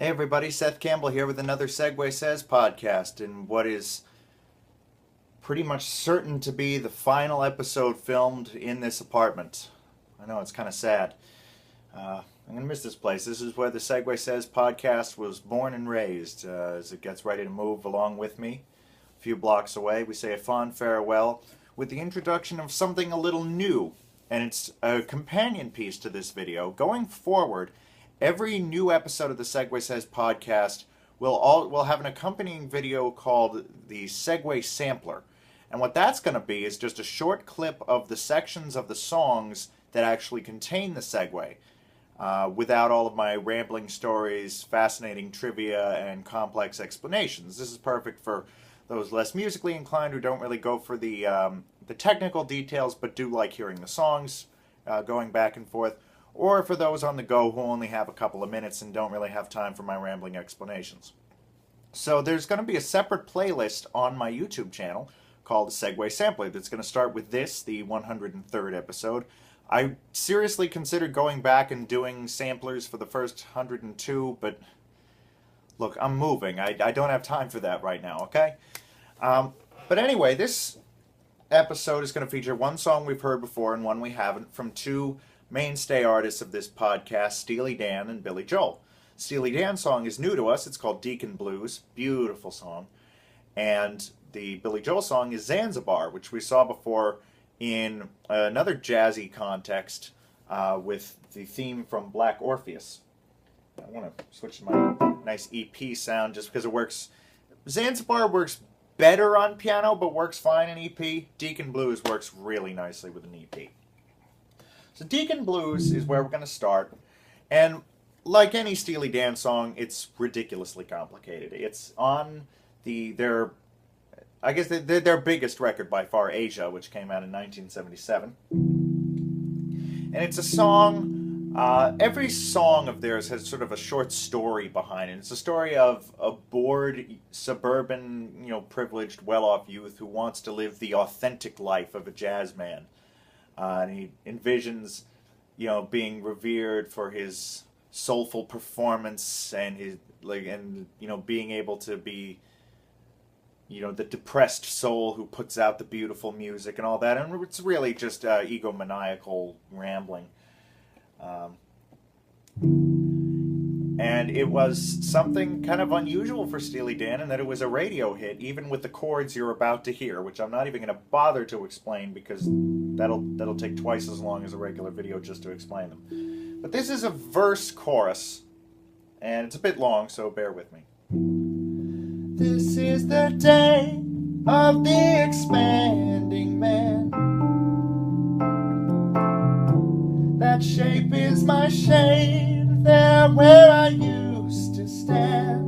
Hey everybody, Seth Campbell here with another Segue Says podcast in what is pretty much certain to be the final episode filmed in this apartment. I know, it's kind of sad. I'm going to miss this place. This is where the Segue Says podcast was born and raised. As it gets ready to move along with me, a few blocks away, we say a fond farewell with the introduction of something a little new. And it's a companion piece to this video. Going forward, every new episode of the Segue Says podcast will have an accompanying video called the Segue Sampler. And what that's going to be is just a short clip of the sections of the songs that actually contain the segue, without all of my rambling stories, fascinating trivia, and complex explanations. This is perfect for those less musically inclined who don't really go for the technical details but do like hearing the songs going back and forth, or for those on the go who only have a couple of minutes and don't really have time for my rambling explanations. So there's going to be a separate playlist on my YouTube channel called the Segue Sampler that's going to start with this, the 103rd episode. I seriously considered going back and doing samplers for the first 102, but look, I'm moving. I don't have time for that right now, okay? But anyway, this episode is going to feature one song we've heard before and one we haven't from two mainstay artists of this podcast, Steely Dan and Billy Joel. Steely Dan's song is new to us. It's called Deacon Blues. Beautiful song. And the Billy Joel song is Zanzibar, which we saw before in another jazzy context with the theme from Black Orpheus. I want to switch to my nice EP sound just because it works. Zanzibar works better on piano, but works fine in EP. Deacon Blues works really nicely with an EP. So Deacon Blues is where we're going to start, and like any Steely Dan song, it's ridiculously complicated. It's on their biggest record by far, Asia, which came out in 1977. And it's a song, every song of theirs has sort of a short story behind it. It's a story of a bored, suburban, privileged, well-off youth who wants to live the authentic life of a jazz man. And he envisions, being revered for his soulful performance and his being able to be, the depressed soul who puts out the beautiful music and all that. And it's really just egomaniacal rambling. And it was something kind of unusual for Steely Dan in that it was a radio hit, even with the chords you're about to hear, which I'm not even going to bother to explain because that'll take twice as long as a regular video just to explain them. But this is a verse chorus, and it's a bit long, so bear with me. This is the day of the expanding man. That shape is my shade. There where I used to stand.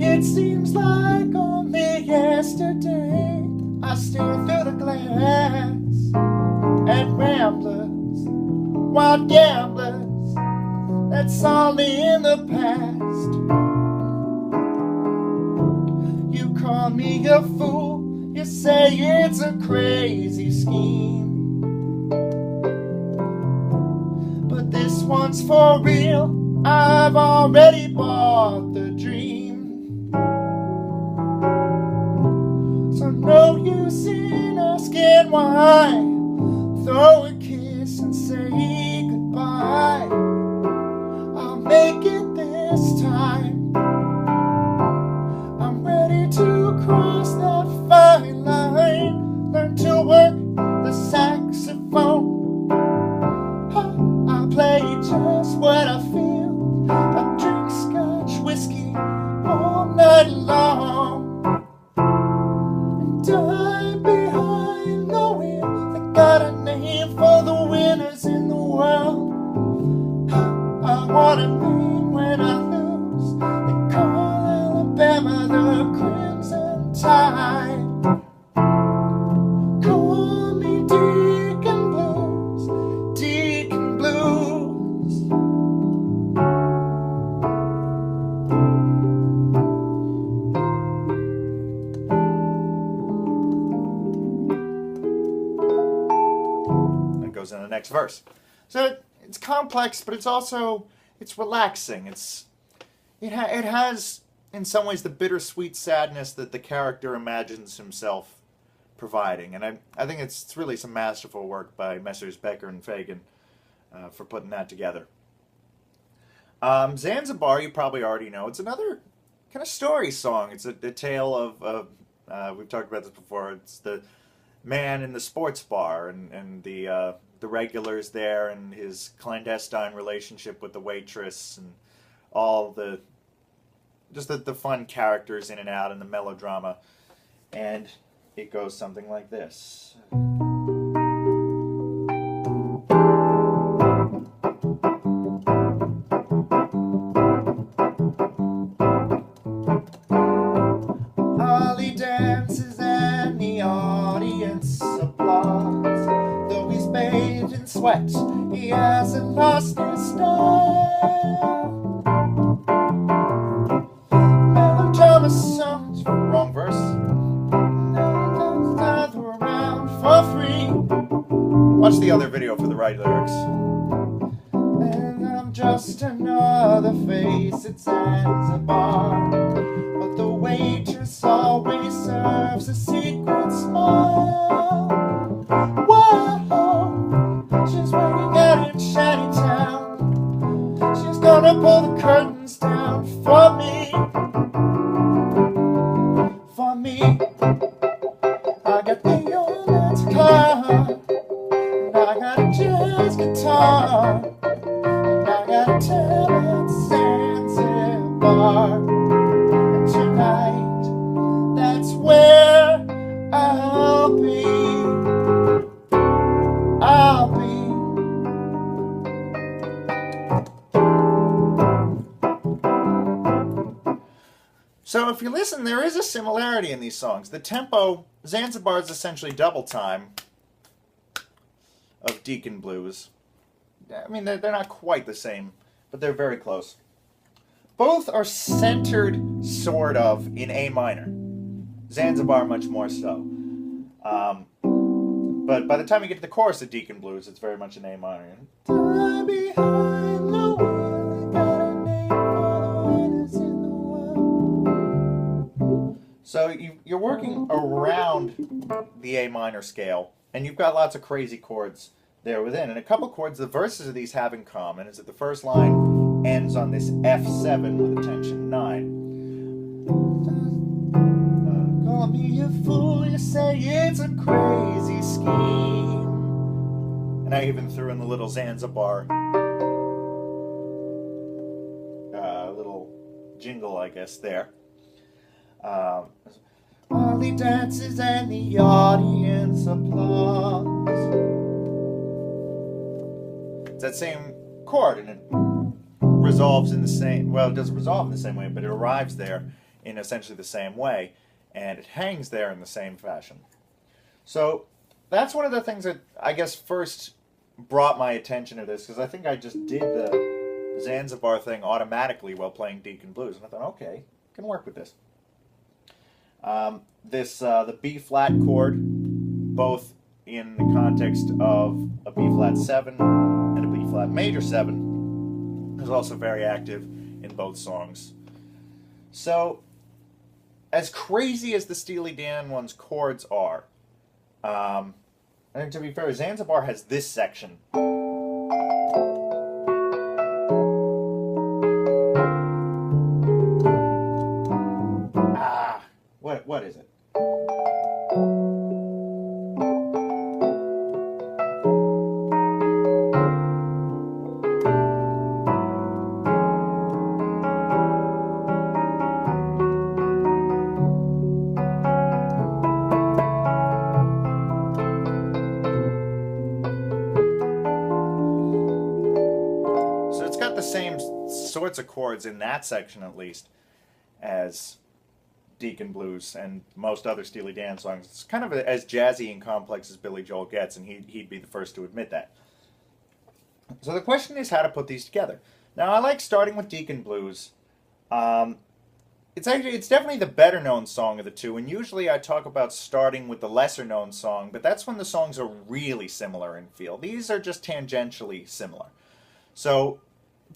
It seems like only yesterday I stare through the glass at ramblers, wild gamblers, that's only in the past. You call me a fool, you say it's a crazy scheme. This one's for real, I've already bought the dream. So no use in asking why. Throw a kiss and say goodbye. I'll make it this time. I'm ready to cross that fine line. Learn to work the saxophone. Play just what I feel. I drink scotch whiskey all night long. And I'm behind the wheel. They got a name for the winners in the world. I want a name when I lose. They call Alabama the Crimson Tide. Call me Deacon Blues, Deacon Blues. That goes in the next verse. So it's complex, but it's relaxing. It has in some ways the bittersweet sadness that the character imagines himself providing, and I think it's really some masterful work by Messrs. Becker and Fagan for putting that together. Zanzibar, you probably already know. It's another kind of story song. It's a tale of we've talked about this before. It's the man in the sports bar and the regulars there and his clandestine relationship with the waitress and all the fun characters in and out and the melodrama. And it goes something like this. Ollie dances and the audience applauds. Though he's bathed in sweat, he hasn't lost his style. Melodrama songs, wrong verse. Around for free. Watch the other video for the right lyrics. And I'm just another face at Zanzibar, but the waitress always serves a secret smile. Whoa, she's waiting out in Shantytown. She's gonna pull the curtains down for me. For me. I got the old man's car, and I got a jazz guitar, and I got a tab at Zanzibar. And tonight, that's where I'll be. I'll be. So if you listen, there is a similarity in these songs. The tempo, Zanzibar is essentially double time of Deacon Blues. I mean, they're not quite the same, but they're very close. Both are centered, sort of, in A minor. Zanzibar much more so. But by the time you get to the chorus of Deacon Blues, it's very much in A minor. Die behind the wheel, they got a name for the winners in the world. So you're working around the A minor scale, and you've got lots of crazy chords there within. And a couple chords the verses of these have in common is that the first line ends on this F7 with a tension 9. Call me a fool, you say it's a crazy scheme. And I even threw in the little Zanzibar little jingle, I guess, there. Ollie dances and the audience applauds. It's that same chord, and it resolves in the same, well, it doesn't resolve in the same way, but it arrives there in essentially the same way, and it hangs there in the same fashion. So that's one of the things that I guess first brought my attention to this, because I think I just did the Zanzibar thing automatically while playing Deacon Blues, and I thought, okay, I can work with this. The B-flat chord, both in the context of a B-flat 7 and a B-flat major 7, is also very active in both songs. So, as crazy as the Steely Dan one's chords are, and to be fair, Zanzibar has this section. What is it? So it's got the same sorts of chords in that section, at least, as Deacon Blues and most other Steely Dan songs. It's kind of as jazzy and complex as Billy Joel gets, and he'd be the first to admit that. So the question is how to put these together. Now, I like starting with Deacon Blues. It's definitely the better known song of the two, and usually I talk about starting with the lesser known song, but that's when the songs are really similar in feel. These are just tangentially similar. So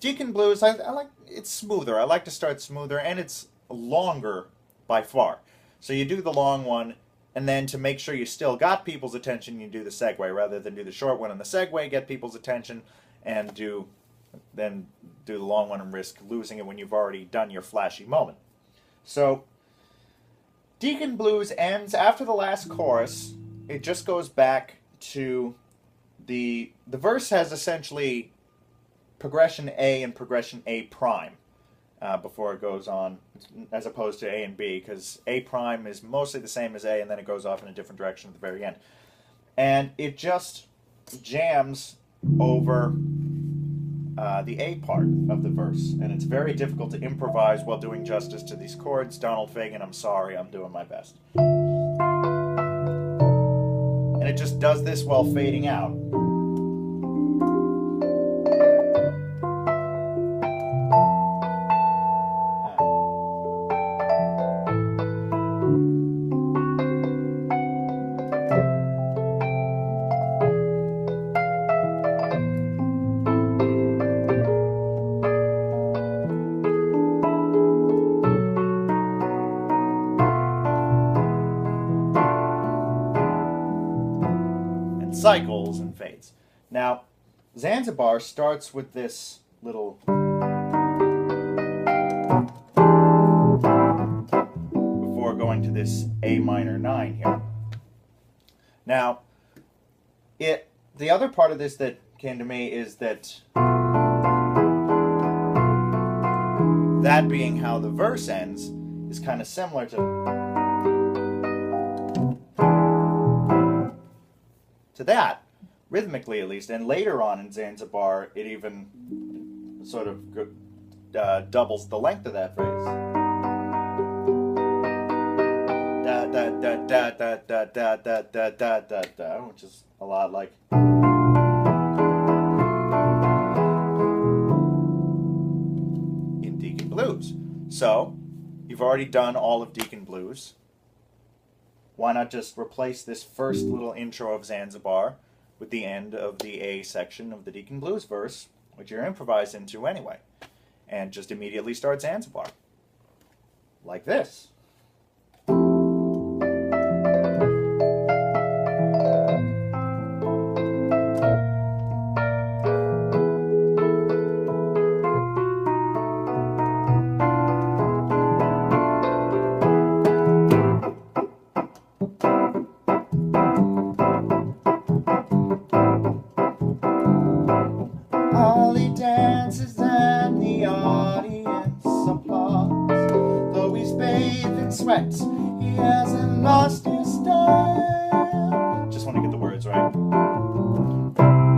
Deacon Blues, I like, it's smoother. I like to start smoother, and it's longer by far. So you do the long one, and then to make sure you still got people's attention, you do the segue rather than do the short one and the segue, get people's attention, and then do the long one and risk losing it when you've already done your flashy moment. So Deacon Blues ends after the last chorus. It just goes back to the verse has essentially progression A and progression A prime before it goes on, as opposed to A and B, because A prime is mostly the same as A, and then it goes off in a different direction at the very end. And it just jams over the A part of the verse, and it's very difficult to improvise while doing justice to these chords. Donald Fagen, I'm sorry, I'm doing my best. And it just does this while fading out. Cycles and fades. Now, Zanzibar starts with this little before going to this A minor 9 here. Now, the other part of this that came to me is that being how the verse ends is kind of similar to that, rhythmically at least, and later on in Zanzibar, it even sort of doubles the length of that phrase. Da da da da da da da da da da da da, which is a lot like in Deacon Blues. So, you've already done all of Deacon Blues. Why not just replace this first little intro of Zanzibar with the end of the A section of the Deacon Blues verse, which you're improvised into anyway, and just immediately start Zanzibar. Like this. Dances and the audience applauds. Though he's bathed in sweat, he hasn't lost his style. Just want to get the words right.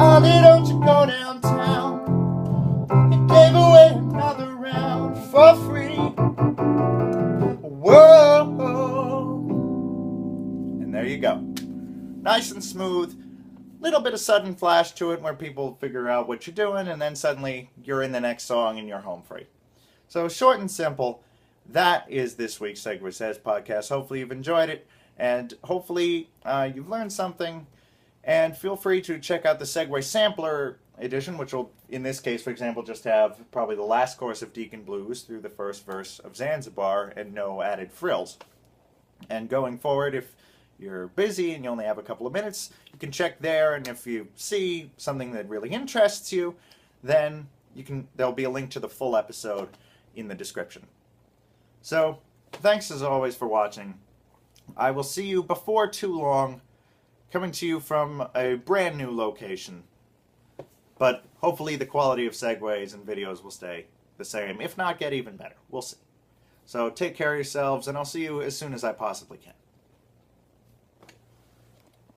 Ollie, don't you go downtown. He gave away another round for free. Whoa. And there you go. Nice and smooth. Little bit of sudden flash to it where people figure out what you're doing, and then suddenly you're in the next song and you're home free. So short and simple, that is this week's Segue Says podcast. Hopefully you've enjoyed it, and hopefully you've learned something, and feel free to check out the Segue Sampler edition, which will, in this case, for example, just have probably the last chorus of Deacon Blues through the first verse of Zanzibar and no added frills. And going forward, if you're busy and you only have a couple of minutes, you can check there, and if you see something that really interests you, then there'll be a link to the full episode in the description. So, thanks as always for watching. I will see you before too long, coming to you from a brand new location. But hopefully the quality of segues and videos will stay the same, if not get even better. We'll see. So take care of yourselves, and I'll see you as soon as I possibly can.